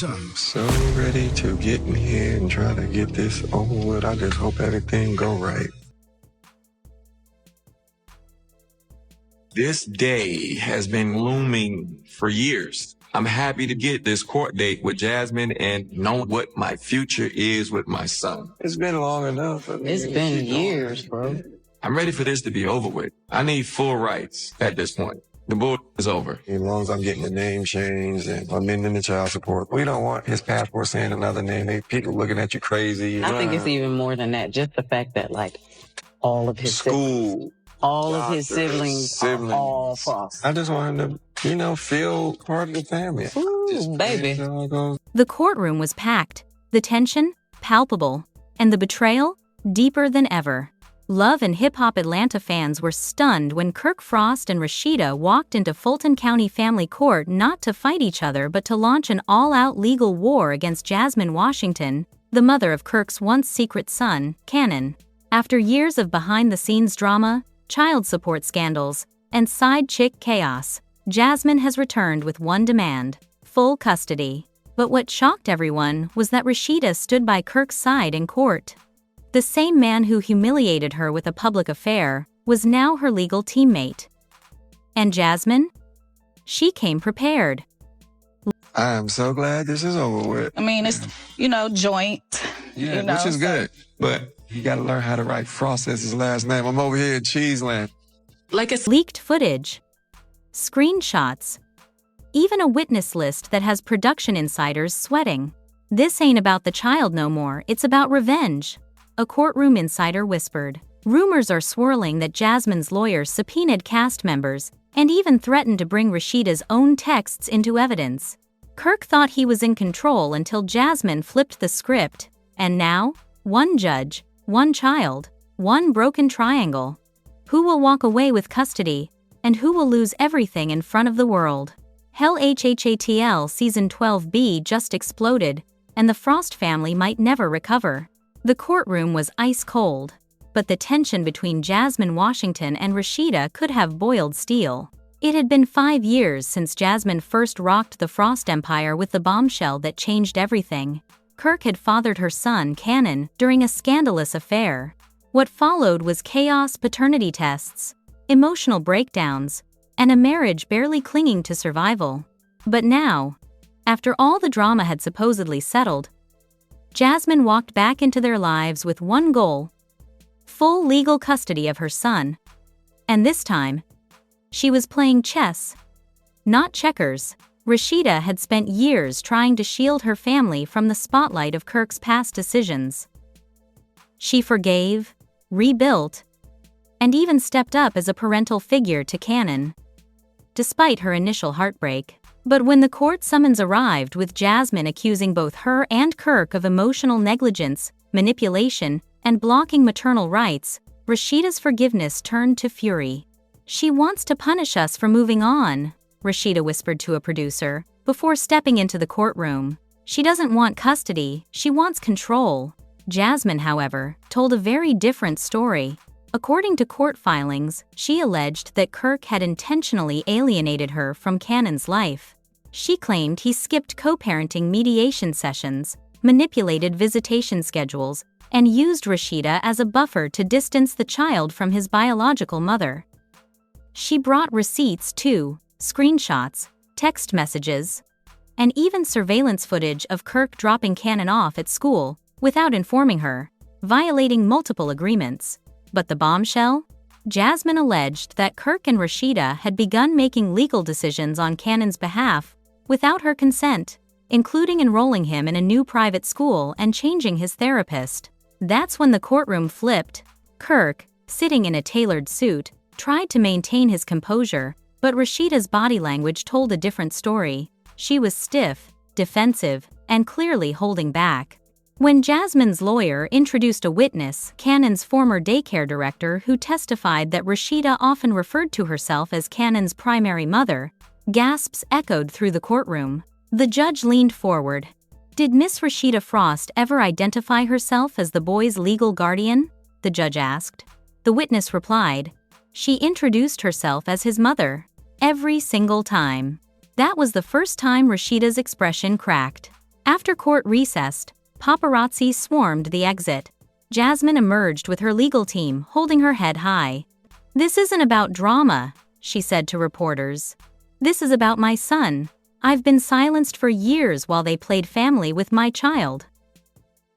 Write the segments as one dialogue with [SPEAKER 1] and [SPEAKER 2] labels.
[SPEAKER 1] I'm so ready to get in here and try to get this over with. I just hope everything go right. This day has been looming for years. I'm happy to get this court date with Jasmine and know what my future is with my son. It's been long enough.
[SPEAKER 2] It's been years, bro.
[SPEAKER 1] I'm ready for this to be over with. I need full rights at this point. The bull is over. As long as I'm getting the name changed and amending the child support. We don't want his passport saying another name. People looking at you crazy.
[SPEAKER 2] I think it's even more than that. Just the fact that, like, all of his
[SPEAKER 1] school,
[SPEAKER 2] of his siblings are all Frost.
[SPEAKER 1] I just want him to, feel part of the family.
[SPEAKER 2] Ooh, baby.
[SPEAKER 3] The courtroom was packed, the tension palpable, and the betrayal deeper than ever. Love and hip-hop Atlanta fans were stunned when Kirk Frost and Rasheeda walked into Fulton County Family Court not to fight each other but to launch an all-out legal war against Jasmine Washington, the mother of Kirk's once-secret son, Cannon. After years of behind-the-scenes drama, child support scandals, and side-chick chaos, Jasmine has returned with one demand: full custody. But what shocked everyone was that Rasheeda stood by Kirk's side in court. The same man who humiliated her with a public affair was now her legal teammate. And Jasmine? She came prepared.
[SPEAKER 1] I am so glad this is over with.
[SPEAKER 4] I mean, it's, joint.
[SPEAKER 1] Yeah, which is good. But you gotta learn how to write Frost as his last name. I'm over here in Cheeseland.
[SPEAKER 3] Like a leaked footage, screenshots, even a witness list that has production insiders sweating. This ain't about the child no more, it's about revenge. A courtroom insider whispered. Rumors are swirling that Jasmine's lawyers subpoenaed cast members and even threatened to bring Rasheeda's own texts into evidence. Kirk thought he was in control until Jasmine flipped the script, and now, one judge, one child, one broken triangle. Who will walk away with custody, and who will lose everything in front of the world? LHHATL Season 12B just exploded, and the Frost family might never recover. The courtroom was ice cold, but the tension between Jasmine Washington and Rasheeda could have boiled steel. It had been 5 years since Jasmine first rocked the Frost empire with the bombshell that changed everything. Kirk had fathered her son, Cannon, during a scandalous affair. What followed was chaos, paternity tests, emotional breakdowns, and a marriage barely clinging to survival. But now, after all the drama had supposedly settled, Jasmine walked back into their lives with one goal: full legal custody of her son. And this time, she was playing chess, not checkers. Rasheeda had spent years trying to shield her family from the spotlight of Kirk's past decisions. She forgave, rebuilt, and even stepped up as a parental figure to Cannon, despite her initial heartbreak. But when the court summons arrived with Jasmine accusing both her and Kirk of emotional negligence, manipulation, and blocking maternal rights, Rasheeda's forgiveness turned to fury. "She wants to punish us for moving on," Rasheeda whispered to a producer, before stepping into the courtroom. "She doesn't want custody, she wants control." Jasmine, however, told a very different story. According to court filings, she alleged that Kirk had intentionally alienated her from Cannon's life. She claimed he skipped co-parenting mediation sessions, manipulated visitation schedules, and used Rasheeda as a buffer to distance the child from his biological mother. She brought receipts too, screenshots, text messages, and even surveillance footage of Kirk dropping Cannon off at school without informing her, violating multiple agreements. But the bombshell? Jasmine alleged that Kirk and Rasheeda had begun making legal decisions on Cannon's behalf without her consent, including enrolling him in a new private school and changing his therapist. That's when the courtroom flipped. Kirk, sitting in a tailored suit, tried to maintain his composure, but Rasheeda's body language told a different story. She was stiff, defensive, and clearly holding back. When Jasmine's lawyer introduced a witness, Cannon's former daycare director, who testified that Rasheeda often referred to herself as Cannon's primary mother, gasps echoed through the courtroom. The judge leaned forward. "Did Miss Rasheeda Frost ever identify herself as the boy's legal guardian?" the judge asked. The witness replied, "She introduced herself as his mother. Every single time." That was the first time Rasheeda's expression cracked. After court recessed, paparazzi swarmed the exit. Jasmine emerged with her legal team holding her head high. "This isn't about drama," she said to reporters. "This is about my son. I've been silenced for years while they played family with my child."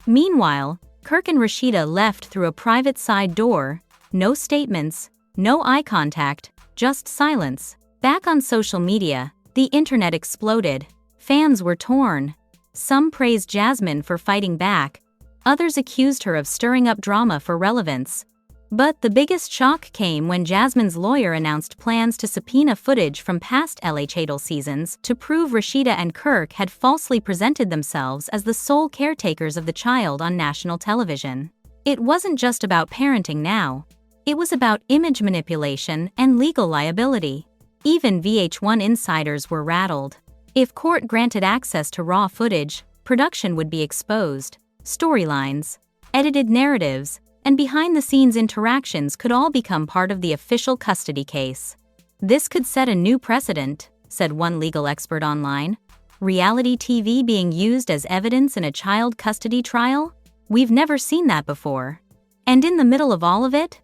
[SPEAKER 3] Meanwhile, Kirk and Rasheeda left through a private side door. No statements, no eye contact, just silence. Back on social media, the internet exploded. Fans were torn. Some praised Jasmine for fighting back. Others accused her of stirring up drama for relevance. But the biggest shock came when Jasmine's lawyer announced plans to subpoena footage from past LHHATL seasons to prove Rasheeda and Kirk had falsely presented themselves as the sole caretakers of the child on national television. It wasn't just about parenting now. It was about image manipulation and legal liability. Even VH1 insiders were rattled. If court granted access to raw footage, production would be exposed. Storylines, edited narratives, and behind-the-scenes interactions could all become part of the official custody case. "This could set a new precedent," said one legal expert online. "Reality TV being used as evidence in a child custody trial? We've never seen that before." And in the middle of all of it,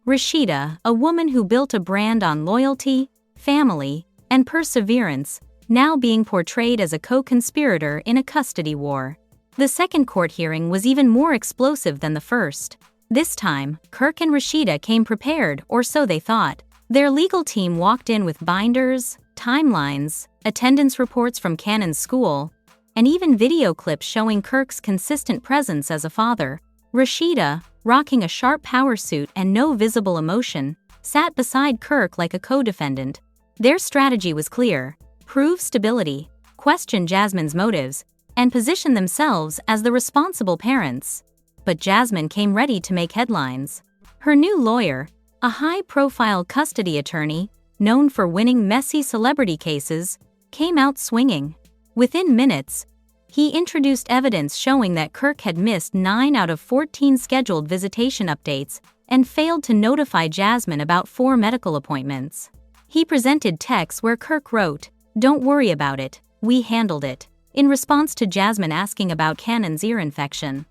[SPEAKER 3] Rasheeda, a woman who built a brand on loyalty, family, and perseverance, now being portrayed as a co-conspirator in a custody war. The second court hearing was even more explosive than the first. This time, Kirk and Rasheeda came prepared, or so they thought. Their legal team walked in with binders, timelines, attendance reports from Cannon's school, and even video clips showing Kirk's consistent presence as a father. Rasheeda, rocking a sharp power suit and no visible emotion, sat beside Kirk like a co-defendant. Their strategy was clear: prove stability, question Jasmine's motives, and position themselves as the responsible parents. But Jasmine came ready to make headlines. Her new lawyer, a high-profile custody attorney, known for winning messy celebrity cases, came out swinging. Within minutes, he introduced evidence showing that Kirk had missed 9 out of 14 scheduled visitation updates and failed to notify Jasmine about 4 medical appointments. He presented texts where Kirk wrote, "Don't worry about it, we handled it," in response to Jasmine asking about Cannon's ear infection.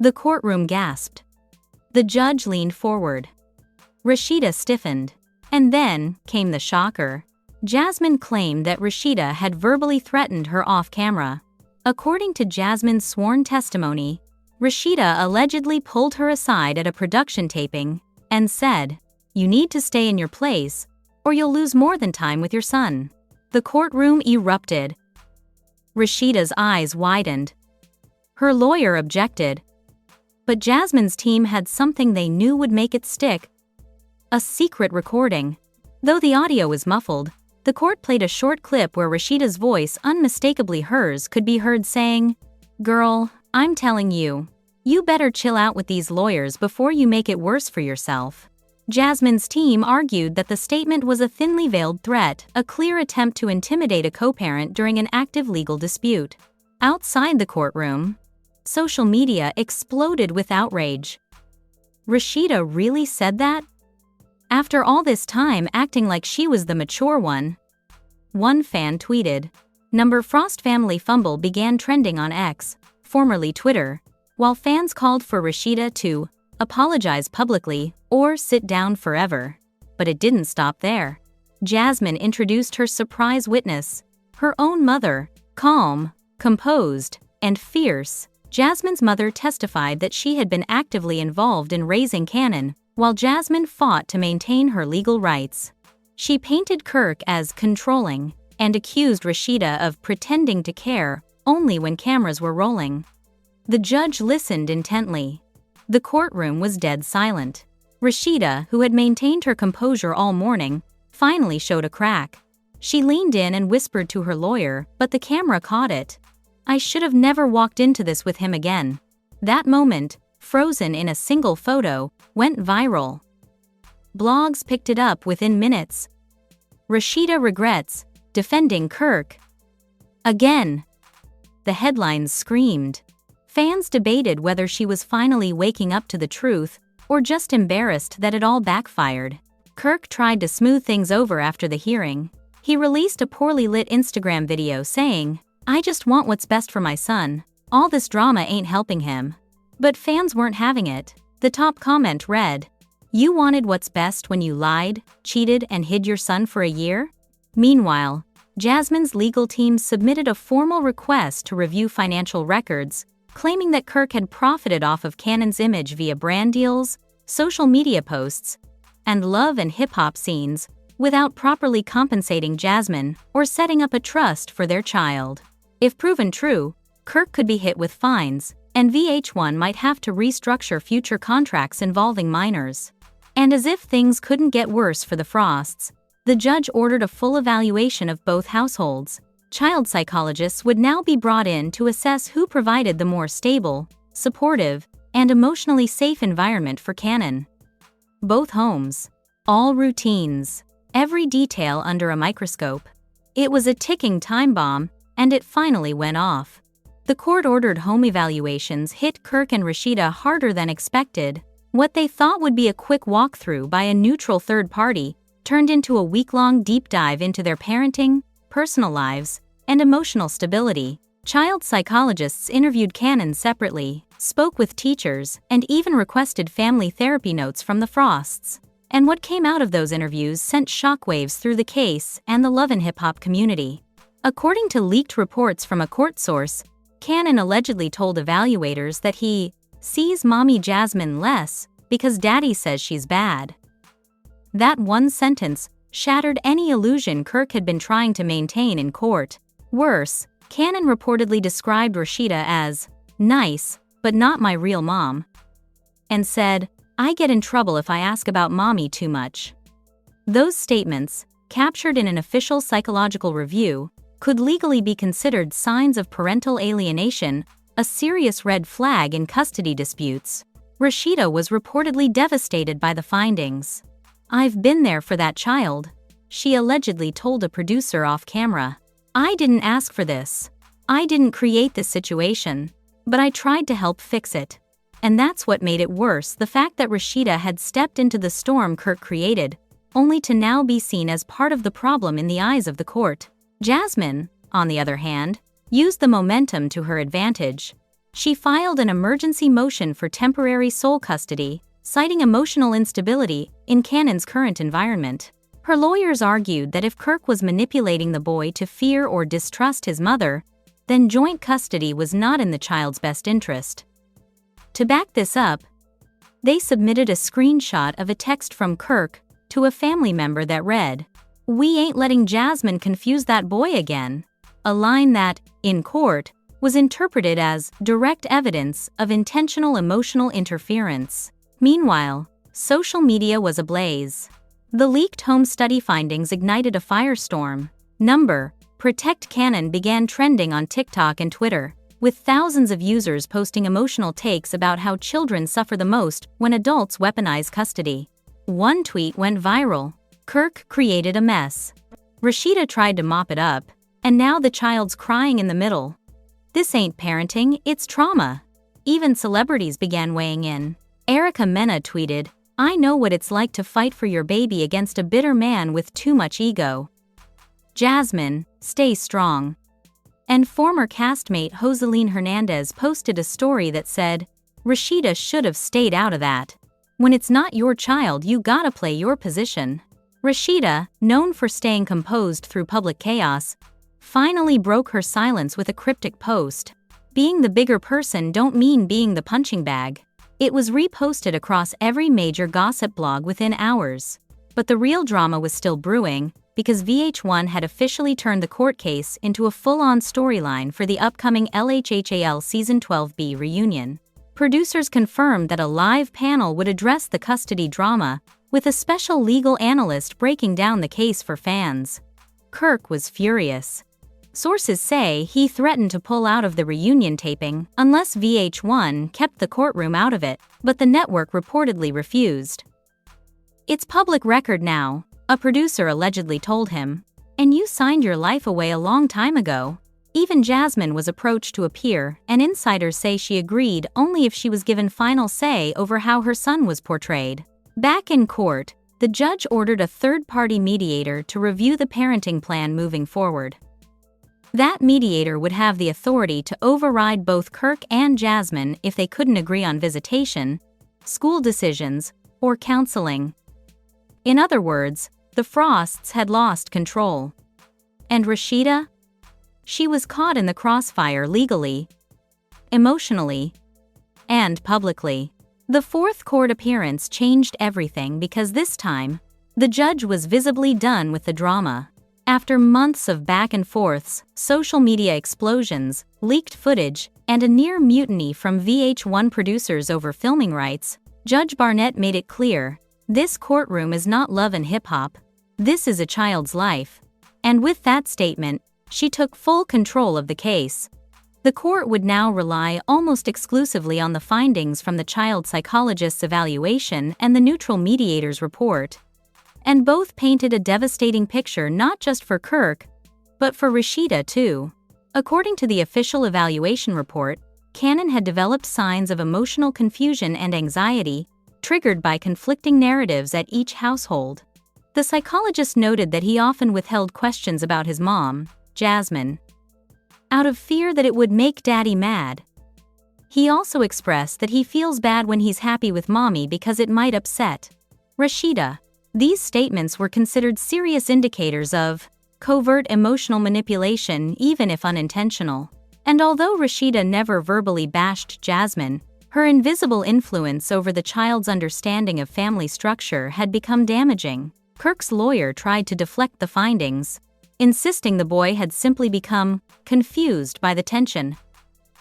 [SPEAKER 3] The courtroom gasped. The judge leaned forward. Rasheeda stiffened. And then came the shocker. Jasmine claimed that Rasheeda had verbally threatened her off-camera. According to Jasmine's sworn testimony, Rasheeda allegedly pulled her aside at a production taping and said, "You need to stay in your place, or you'll lose more than time with your son." The courtroom erupted. Rasheeda's eyes widened. Her lawyer objected. But Jasmine's team had something they knew would make it stick: a secret recording. Though the audio was muffled, the court played a short clip where Rasheeda's voice, unmistakably hers, could be heard saying, "Girl, I'm telling you, you better chill out with these lawyers before you make it worse for yourself." Jasmine's team argued that the statement was a thinly veiled threat, a clear attempt to intimidate a co-parent during an active legal dispute. Outside the courtroom, social media exploded with outrage. Rasheeda really said that? After all this time acting like she was the mature one? One fan tweeted. Frost family fumble began trending on X, formerly Twitter, while fans called for Rasheeda to apologize publicly or sit down forever. But it didn't stop there. Jasmine introduced her surprise witness, her own mother, calm, composed, and fierce. Jasmine's mother testified that she had been actively involved in raising Cannon, while Jasmine fought to maintain her legal rights. She painted Kirk as controlling and accused Rasheeda of pretending to care only when cameras were rolling. The judge listened intently. The courtroom was dead silent. Rasheeda, who had maintained her composure all morning, finally showed a crack. She leaned in and whispered to her lawyer, but the camera caught it. "I should have never walked into this with him again." That moment, frozen in a single photo, went viral. Blogs picked it up within minutes. Rasheeda regrets defending Kirk again. The headlines screamed. Fans debated whether she was finally waking up to the truth or just embarrassed that it all backfired. Kirk tried to smooth things over after the hearing. He released a poorly lit Instagram video saying, "I just want what's best for my son. All this drama ain't helping him." But fans weren't having it. The top comment read, "You wanted what's best when you lied, cheated, and hid your son for a year?" Meanwhile, Jasmine's legal team submitted a formal request to review financial records, claiming that Kirk had profited off of Cannon's image via brand deals, social media posts, and love and hip-hop scenes, without properly compensating Jasmine or setting up a trust for their child. If proven true, Kirk could be hit with fines, and VH1 might have to restructure future contracts involving minors. And as if things couldn't get worse for the Frosts, the judge ordered a full evaluation of both households. Child psychologists would now be brought in to assess who provided the more stable, supportive, and emotionally safe environment for Cannon. Both homes. All routines. Every detail under a microscope. It was a ticking time bomb, and it finally went off. The court-ordered home evaluations hit Kirk and Rasheeda harder than expected. What they thought would be a quick walkthrough by a neutral third party turned into a week-long deep dive into their parenting, personal lives, and emotional stability. Child psychologists interviewed Cannon separately, spoke with teachers, and even requested family therapy notes from the Frosts. And what came out of those interviews sent shockwaves through the case and the love and hip-hop community. According to leaked reports from a court source, Cannon allegedly told evaluators that he sees mommy Jasmine less because daddy says she's bad. That one sentence shattered any illusion Kirk had been trying to maintain in court. Worse, Cannon reportedly described Rasheeda as nice, but not my real mom, and said, "I get in trouble if I ask about mommy too much." Those statements, captured in an official psychological review, could legally be considered signs of parental alienation, a serious red flag in custody disputes. Rasheeda was reportedly devastated by the findings. "I've been there for that child," she allegedly told a producer off camera. "I didn't ask for this. I didn't create this situation. But I tried to help fix it." And that's what made it worse, the fact that Rasheeda had stepped into the storm Kirk created, only to now be seen as part of the problem in the eyes of the court. Jasmine, on the other hand, used the momentum to her advantage. She filed an emergency motion for temporary sole custody, citing emotional instability in Cannon's current environment. Her lawyers argued that if Kirk was manipulating the boy to fear or distrust his mother, then joint custody was not in the child's best interest. To back this up, they submitted a screenshot of a text from Kirk to a family member that read, "We ain't letting Jasmine confuse that boy again," a line that, in court, was interpreted as direct evidence of intentional emotional interference. Meanwhile, social media was ablaze. The leaked home study findings ignited a firestorm. Protect Cannon began trending on TikTok and Twitter, with thousands of users posting emotional takes about how children suffer the most when adults weaponize custody. One tweet went viral. "Kirk created a mess. Rasheeda tried to mop it up, and now the child's crying in the middle. This ain't parenting, it's trauma." Even celebrities began weighing in. Erica Mena tweeted, "I know what it's like to fight for your baby against a bitter man with too much ego. Jasmine, stay strong." And former castmate Joseline Hernandez posted a story that said, "Rasheeda should have stayed out of that. When it's not your child, you gotta play your position." Rasheeda, known for staying composed through public chaos, finally broke her silence with a cryptic post. "Being the bigger person don't mean being the punching bag." It was reposted across every major gossip blog within hours. But the real drama was still brewing, because VH1 had officially turned the court case into a full-on storyline for the upcoming LHHATL Season 12B reunion. Producers confirmed that a live panel would address the custody drama, with a special legal analyst breaking down the case for fans. Kirk was furious. Sources say he threatened to pull out of the reunion taping unless VH1 kept the courtroom out of it, but the network reportedly refused. "It's public record now," a producer allegedly told him. "And you signed your life away a long time ago." Even Jasmine was approached to appear, and insiders say she agreed only if she was given final say over how her son was portrayed. Back in court, the judge ordered a third-party mediator to review the parenting plan moving forward. That mediator would have the authority to override both Kirk and Jasmine if they couldn't agree on visitation, school decisions, or counseling. In other words, the Frosts had lost control. And Rasheeda? She was caught in the crossfire legally, emotionally, and publicly. The fourth court appearance changed everything because this time, the judge was visibly done with the drama. After months of back and forths, social media explosions, leaked footage, and a near mutiny from VH1 producers over filming rights, Judge Barnett made it clear, this courtroom is not love and hip-hop, this is a child's life. And with that statement, she took full control of the case. The court would now rely almost exclusively on the findings from the child psychologist's evaluation and the neutral mediator's report. And both painted a devastating picture not just for Kirk, but for Rasheeda too. According to the official evaluation report, Cannon had developed signs of emotional confusion and anxiety, triggered by conflicting narratives at each household. The psychologist noted that he often withheld questions about his mom, Jasmine, out of fear that it would make Daddy mad. He also expressed that he feels bad when he's happy with Mommy because it might upset Rasheeda. These statements were considered serious indicators of covert emotional manipulation, even if unintentional. And although Rasheeda never verbally bashed Jasmine, her invisible influence over the child's understanding of family structure had become damaging. Kirk's lawyer tried to deflect the findings, insisting the boy had simply become confused by the tension.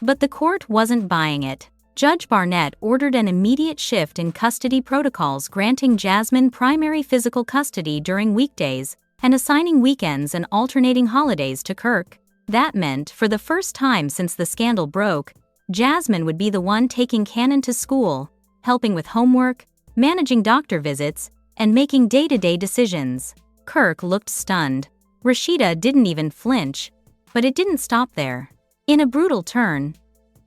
[SPEAKER 3] But the court wasn't buying it. Judge Barnett ordered an immediate shift in custody protocols, granting Jasmine primary physical custody during weekdays and assigning weekends and alternating holidays to Kirk. That meant, for the first time since the scandal broke, Jasmine would be the one taking Cannon to school, helping with homework, managing doctor visits, and making day-to-day decisions. Kirk looked stunned. Rasheeda didn't even flinch, but it didn't stop there. In a brutal turn,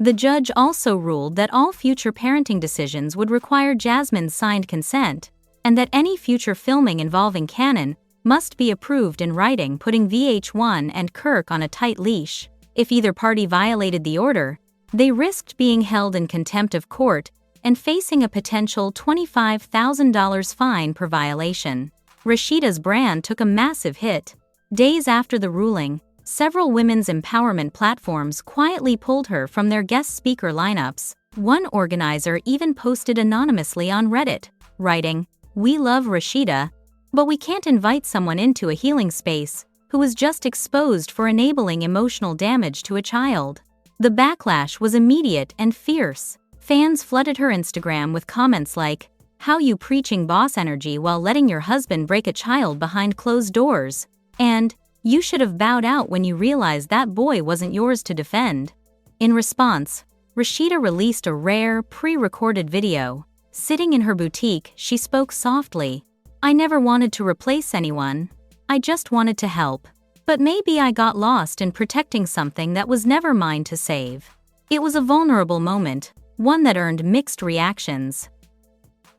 [SPEAKER 3] the judge also ruled that all future parenting decisions would require Jasmine's signed consent, and that any future filming involving Cannon must be approved in writing, putting VH1 and Kirk on a tight leash. If either party violated the order, they risked being held in contempt of court and facing a potential $25,000 fine per violation. Rasheeda's brand took a massive hit. Days after the ruling, several women's empowerment platforms quietly pulled her from their guest speaker lineups. One organizer even posted anonymously on Reddit, writing, "We love Rasheeda, but we can't invite someone into a healing space who was just exposed for enabling emotional damage to a child." The backlash was immediate and fierce. Fans flooded her Instagram with comments like, "How you preaching boss energy while letting your husband break a child behind closed doors?" and "You should have bowed out when you realized that boy wasn't yours to defend." In response, Rasheeda released a rare, pre-recorded video. Sitting in her boutique, she spoke softly. "I never wanted to replace anyone. I just wanted to help. But maybe I got lost in protecting something that was never mine to save." It was a vulnerable moment, one that earned mixed reactions.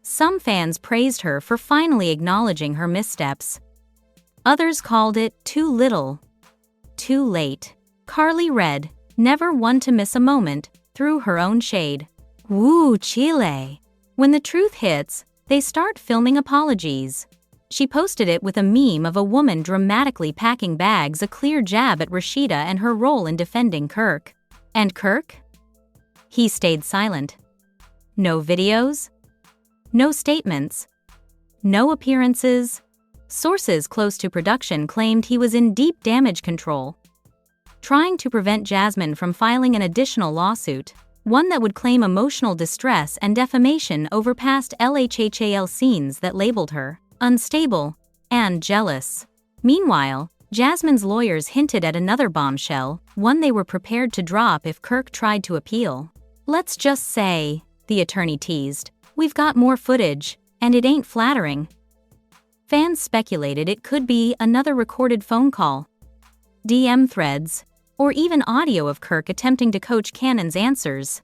[SPEAKER 3] Some fans praised her for finally acknowledging her missteps. Others called it too little, too late. Carly Red, never one to miss a moment, threw her own shade. "Woo, Chile. When the truth hits, they start filming apologies." She posted it with a meme of a woman dramatically packing bags, a clear jab at Rasheeda and her role in defending Kirk. And Kirk? He stayed silent. No videos? No statements? No appearances? Sources close to production claimed he was in deep damage control, trying to prevent Jasmine from filing an additional lawsuit, one that would claim emotional distress and defamation over past LHHATL scenes that labeled her unstable and jealous. Meanwhile, Jasmine's lawyers hinted at another bombshell, one they were prepared to drop if Kirk tried to appeal. "Let's just say," the attorney teased, "we've got more footage, and it ain't flattering." Fans speculated it could be another recorded phone call, DM threads, or even audio of Kirk attempting to coach Cannon's answers.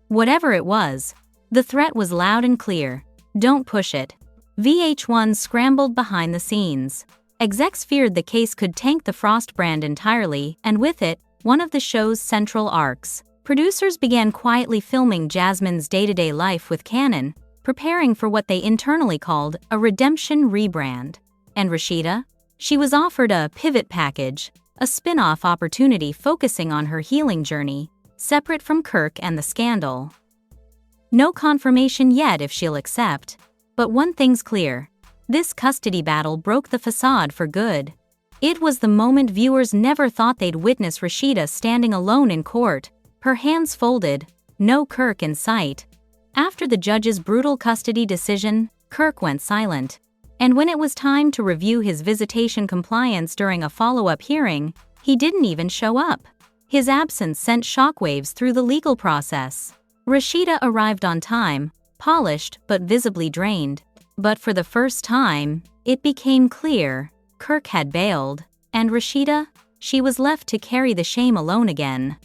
[SPEAKER 3] Whatever it was, the threat was loud and clear: don't push it. VH1 scrambled behind the scenes. Execs feared the case could tank the Frost brand entirely, and with it, one of the show's central arcs. Producers began quietly filming Jasmine's day-to-day life with Cannon, preparing for what they internally called a redemption rebrand. And Rasheeda? She was offered a pivot package, a spin-off opportunity focusing on her healing journey, separate from Kirk and the scandal. No confirmation yet if she'll accept, but one thing's clear. This custody battle broke the facade for good. It was the moment viewers never thought they'd witness Rasheeda standing alone in court, her hands folded, no Kirk in sight. After the judge's brutal custody decision, Kirk went silent. And when it was time to review his visitation compliance during a follow-up hearing, he didn't even show up. His absence sent shockwaves through the legal process. Rasheeda arrived on time, polished but visibly drained. But for the first time, it became clear Kirk had bailed, and Rasheeda, she was left to carry the shame alone again.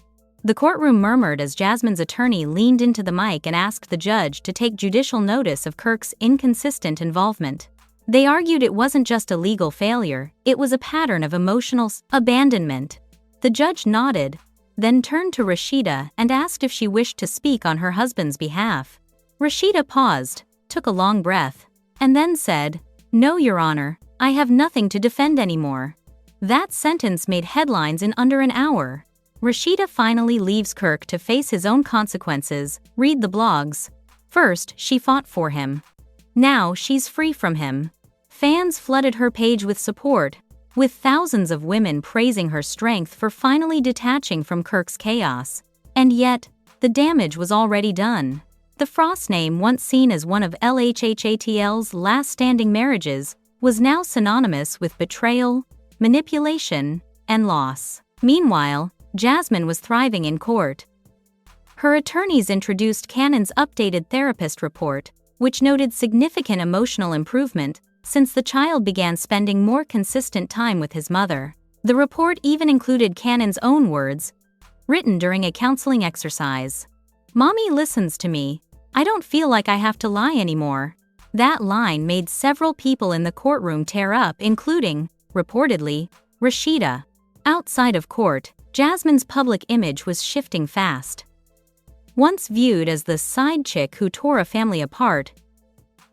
[SPEAKER 3] The courtroom murmured as Jasmine's attorney leaned into the mic and asked the judge to take judicial notice of Kirk's inconsistent involvement. They argued it wasn't just a legal failure, it was a pattern of emotional abandonment. The judge nodded, then turned to Rasheeda and asked if she wished to speak on her husband's behalf. Rasheeda paused, took a long breath, and then said, "No, Your Honor, I have nothing to defend anymore." That sentence made headlines in under an hour. Rasheeda finally leaves Kirk to face his own consequences, read the blogs. First, she fought for him. Now she's free from him. Fans flooded her page with support, with thousands of women praising her strength for finally detaching from Kirk's chaos. And yet, the damage was already done. The Frost name, once seen as one of LHHATL's last standing marriages, was now synonymous with betrayal, manipulation, and loss. Meanwhile, Jasmine was thriving in court. Her attorneys introduced Cannon's updated therapist report, which noted significant emotional improvement since the child began spending more consistent time with his mother. The report even included Cannon's own words, written during a counseling exercise. "Mommy listens to me. I don't feel like I have to lie anymore." That line made several people in the courtroom tear up, including, reportedly, Rasheeda. Outside of court, Jasmine's public image was shifting fast. Once viewed as the side chick who tore a family apart,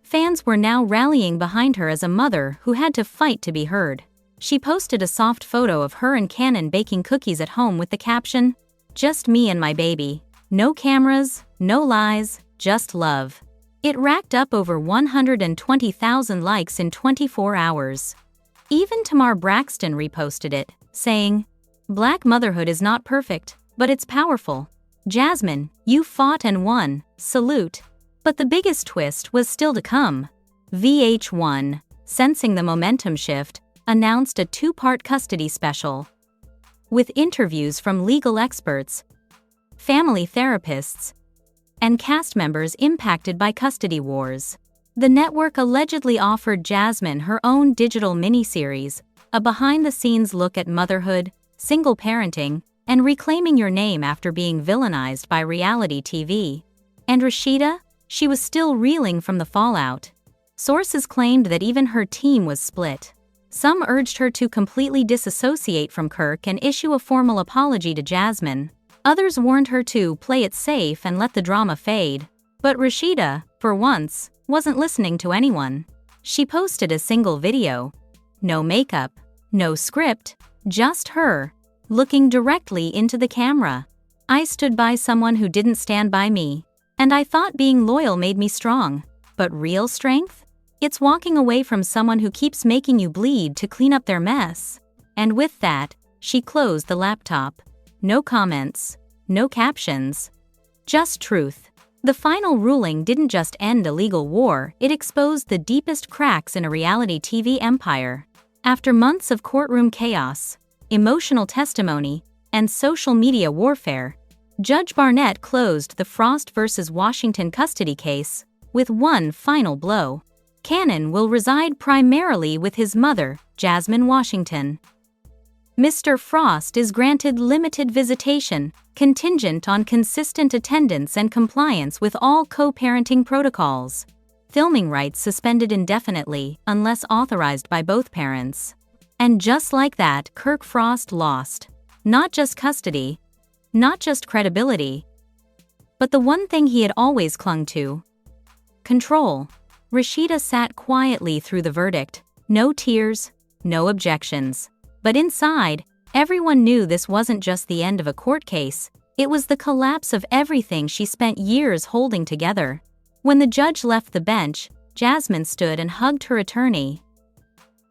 [SPEAKER 3] fans were now rallying behind her as a mother who had to fight to be heard. She posted a soft photo of her and Cannon baking cookies at home with the caption, "Just me and my baby. No cameras, no lies, just love." It racked up over 120,000 likes in 24 hours. Even Tamar Braxton reposted it, saying, "Black motherhood is not perfect, but it's powerful. Jasmine, you fought and won, salute." But the biggest twist was still to come. VH1, sensing the momentum shift, announced a two-part custody special. With interviews from legal experts, family therapists, and cast members impacted by custody wars. The network allegedly offered Jasmine her own digital miniseries, a behind-the-scenes look at motherhood, single parenting, and reclaiming your name after being villainized by reality TV. And Rasheeda? She was still reeling from the fallout. Sources claimed that even her team was split. Some urged her to completely disassociate from Kirk and issue a formal apology to Jasmine. Others warned her to play it safe and let the drama fade. But Rasheeda, for once, wasn't listening to anyone. She posted a single video. No makeup, no script, just her, looking directly into the camera. "I stood by someone who didn't stand by me. And I thought being loyal made me strong. But real strength? It's walking away from someone who keeps making you bleed to clean up their mess." And with that, she closed the laptop. No comments, no captions, just truth. The final ruling didn't just end a legal war, it exposed the deepest cracks in a reality TV empire. After months of courtroom chaos, emotional testimony, and social media warfare, Judge Barnett closed the Frost versus Washington custody case with one final blow. Cannon will reside primarily with his mother, Jasmine Washington. Mr. Frost is granted limited visitation, contingent on consistent attendance and compliance with all co-parenting protocols. Filming rights suspended indefinitely unless authorized by both parents. And just like that, Kirk Frost lost. Not just custody, not just credibility, but the one thing he had always clung to: control. Rasheeda sat quietly through the verdict. No tears, no objections. But inside, everyone knew this wasn't just the end of a court case, it was the collapse of everything she spent years holding together. When the judge left the bench, Jasmine stood and hugged her attorney.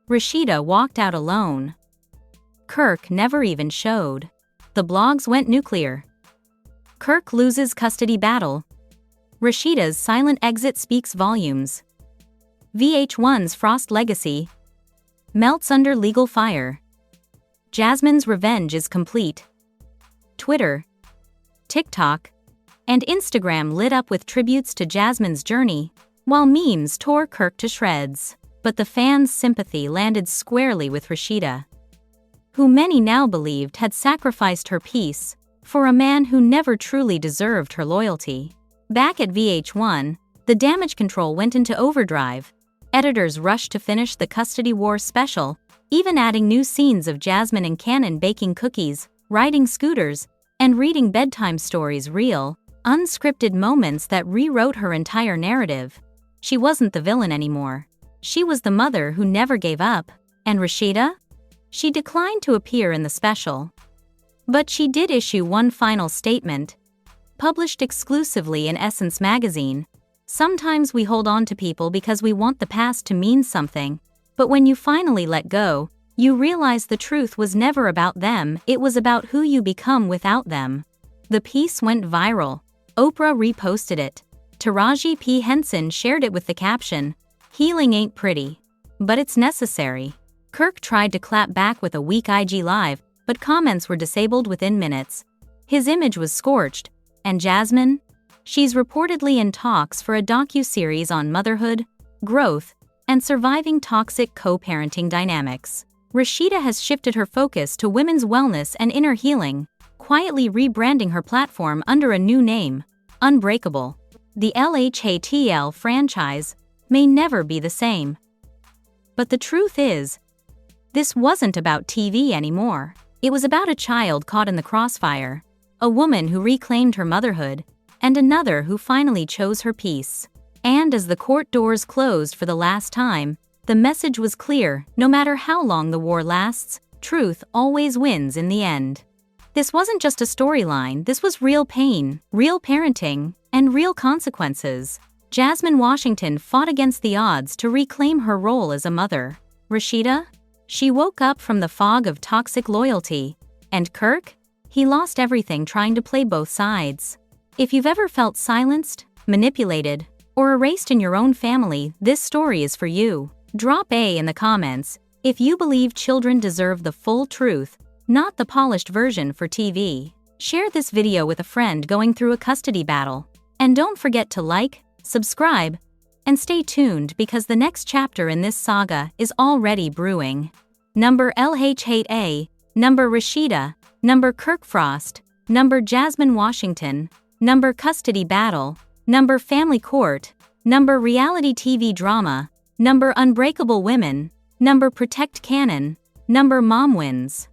[SPEAKER 3] Rasheeda walked out alone. Kirk never even showed. The blogs went nuclear. Kirk loses custody battle. Rasheeda's silent exit speaks volumes. VH1's Frost legacy melts under legal fire. Jasmine's revenge is complete. Twitter, TikTok, and Instagram lit up with tributes to Jasmine's journey, while memes tore Kirk to shreds. But the fans' sympathy landed squarely with Rasheeda, who many now believed had sacrificed her peace for a man who never truly deserved her loyalty. Back at VH1, the damage control went into overdrive. Editors rushed to finish the custody war special, even adding new scenes of Jasmine and Cannon baking cookies, riding scooters, and reading bedtime stories, real, unscripted moments that rewrote her entire narrative. She wasn't the villain anymore. She was the mother who never gave up. And Rasheeda? She declined to appear in the special. But she did issue one final statement, published exclusively in Essence magazine. Sometimes we hold on to people because we want the past to mean something, but when you finally let go, you realize the truth was never about them, it was about who you become without them. The piece went viral. Oprah reposted it. Taraji P. Henson shared it with the caption, "Healing ain't pretty, but it's necessary." Kirk tried to clap back with a weak IG live, but comments were disabled within minutes. His image was scorched. And Jasmine? She's reportedly in talks for a docu-series on motherhood, growth, and surviving toxic co-parenting dynamics. Rasheeda has shifted her focus to women's wellness and inner healing, quietly rebranding her platform under a new name, Unbreakable. The LHHATL franchise may never be the same. But the truth is, this wasn't about TV anymore. It was about a child caught in the crossfire, a woman who reclaimed her motherhood, and another who finally chose her peace. And as the court doors closed for the last time, the message was clear: no matter how long the war lasts, truth always wins in the end. This wasn't just a storyline, this was real pain, real parenting, and real consequences. Jasmine Washington fought against the odds to reclaim her role as a mother. Rasheeda? She woke up from the fog of toxic loyalty. And Kirk? He lost everything trying to play both sides. If you've ever felt silenced, manipulated, or erased in your own family, this story is for you. Drop A in the comments if you believe children deserve the full truth, not the polished version for TV. Share this video with a friend going through a custody battle. And don't forget to like, subscribe, and stay tuned because the next chapter in this saga is already brewing. Number LHHA, number Rasheeda, number Kirk Frost, number Jasmine Washington, number custody battle, number family court, number reality TV drama, number unbreakable women, number protect Cannon, number mom wins.